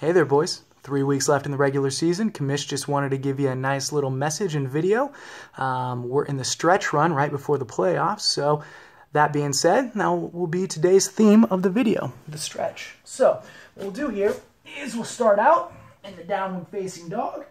Hey there, boys. 3 weeks left in the regular season. Commish just wanted to give you a nice little message and video. We're in the stretch run right before the playoffs. So that being said, now will be today's theme of the video, the stretch. So what we'll do here is we'll start out in the downward facing dog,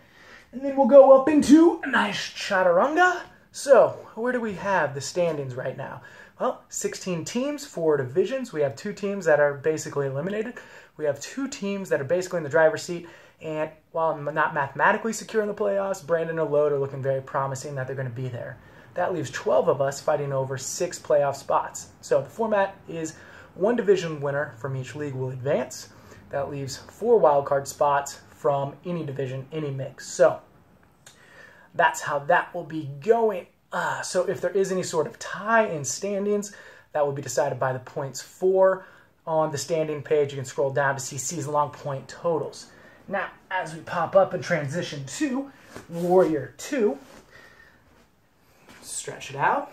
and then we'll go up into a nice chaturanga. So where do we have the standings right now? Well, 16 teams, 4 divisions. We have 2 teams that are basically eliminated. We have 2 teams that are basically in the driver's seat. And while I'm not mathematically secure in the playoffs, Brandon and Load are looking very promising that they're going to be there. That leaves 12 of us fighting over 6 playoff spots. So the format is 1 division winner from each league will advance. That leaves 4 wildcard spots from any division, any mix. So that's how that will be going. So if there is any sort of tie in standings, that will be decided by the points for. On the standing page, you can scroll down to see season-long point totals. Now, as we pop up and transition to Warrior 2, stretch it out.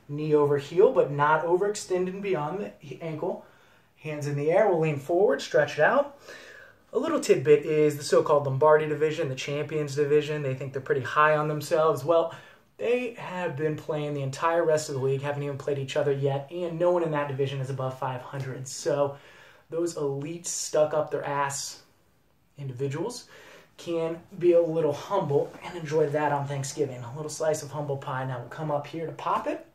Knee over heel, but not overextending beyond the ankle. Hands in the air, we'll lean forward, stretch it out. A little tidbit is the so-called Lombardi division, the Champions division. They think they're pretty high on themselves. Well, they have been playing the entire rest of the league, haven't even played each other yet, and no one in that division is above 500. So those elites stuck up their ass individuals can be a little humble and enjoy that on Thanksgiving. A little slice of humble pie. Now we'll come up here to pop it,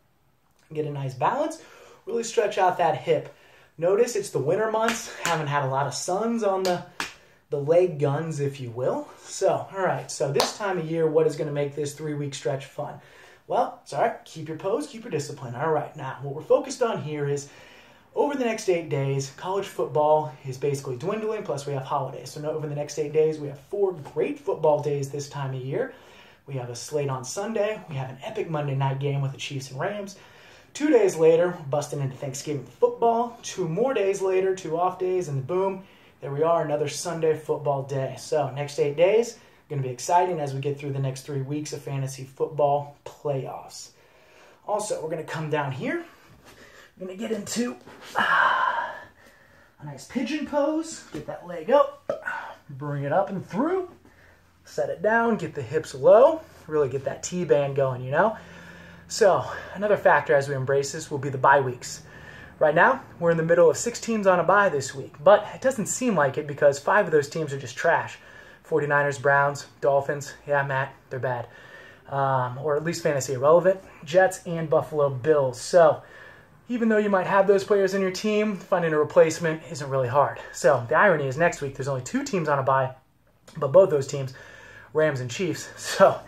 get a nice balance, really stretch out that hip. Notice it's the winter months, haven't had a lot of suns on the leg guns, if you will. So, all right, so this time of year, what is going to make this 3-week stretch fun? Well, it's all right, keep your pose, keep your discipline. All right, now what we're focused on here is over the next 8 days, college football is basically dwindling, plus we have holidays. So over the next 8 days, we have 4 great football days this time of year. We have a slate on Sunday. We have an epic Monday night game with the Chiefs and Rams. 2 days later, we're busting into Thanksgiving football. 2 more days later, 2 off days, and boom, there we are, another Sunday football day. So next 8 days, going to be exciting as we get through the next 3 weeks of fantasy football playoffs. Also, we're going to come down here. We're going to get into a nice pigeon pose. Get that leg up. Bring it up and through. Set it down. Get the hips low. Really get that T-band going, you know? So, another factor as we embrace this will be the bye weeks. Right now, we're in the middle of 6 teams on a bye this week, but it doesn't seem like it because 5 of those teams are just trash. 49ers, Browns, Dolphins, yeah, Matt, they're bad. Or at least fantasy irrelevant. Jets and Buffalo Bills. So, even though you might have those players in your team, finding a replacement isn't really hard. So, the irony is next week there's only 2 teams on a bye, but both those teams, Rams and Chiefs. So,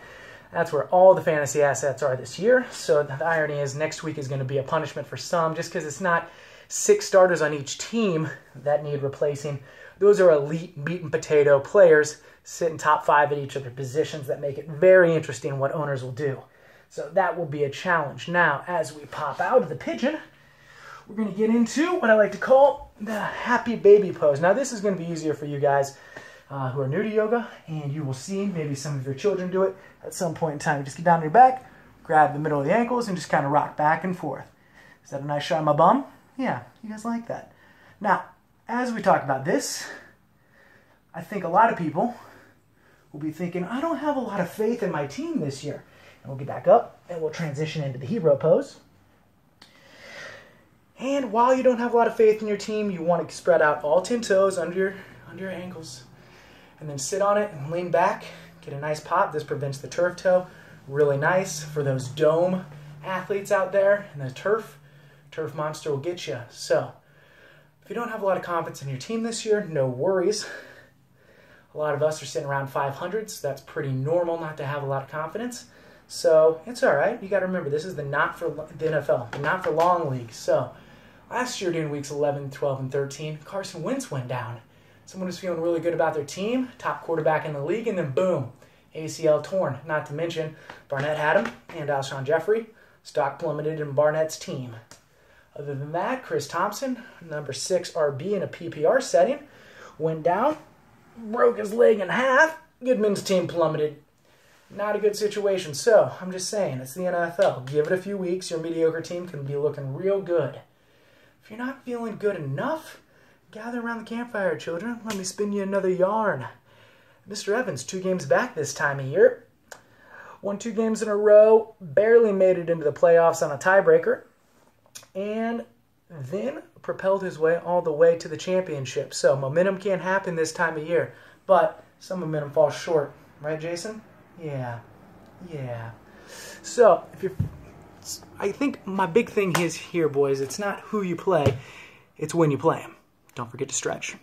that's where all the fantasy assets are this year. So the irony is next week is going to be a punishment for some just because it's not 6 starters on each team that need replacing. Those are elite meat and potato players sitting top 5 at each of their positions that make it very interesting what owners will do. So that will be a challenge. Now, as we pop out of the pigeon, we're going to get into what I like to call the happy baby pose. Now, this is going to be easier for you guys who are new to yoga, and you will see maybe some of your children do it at some point in time. You just get down on your back, grab the middle of the ankles, and just kind of rock back and forth. Is that a nice shot of my bum? Yeah, you guys like that. Now, as we talk about this, I think a lot of people will be thinking, I don't have a lot of faith in my team this year. And we'll get back up, and we'll transition into the hero pose. And while you don't have a lot of faith in your team, you want to spread out all 10 toes under your ankles. And then sit on it and lean back. Get a nice pop. This prevents the turf toe. Really nice for those dome athletes out there. And the turf monster will get you. So, if you don't have a lot of confidence in your team this year, no worries. A lot of us are sitting around 500, so that's pretty normal not to have a lot of confidence. So, it's all right. You got to remember, this is the NFL, the not for long league. So, last year during weeks 11, 12, and 13, Carson Wentz went down. Someone who's feeling really good about their team, top quarterback in the league, and then boom, ACL torn. Not to mention, Barnett had him, and Alshon Jeffrey. Stock plummeted in Barnett's team. Other than that, Chris Thompson, number 6 RB in a PPR setting, went down, broke his leg in half. Goodman's team plummeted. Not a good situation. So, I'm just saying, it's the NFL. Give it a few weeks, your mediocre team can be looking real good. If you're not feeling good enough, Gather around the campfire, children. Let me spin you another yarn. Mr. Evans, 2 games back this time of year. Won 2 games in a row. Barely made it into the playoffs on a tiebreaker. And then propelled his way all the way to the championship. So momentum can't happen this time of year. But some momentum falls short. Right, Jason? Yeah. Yeah. So, I think my big thing is here, boys, it's not who you play, it's when you play them. Don't forget to stretch.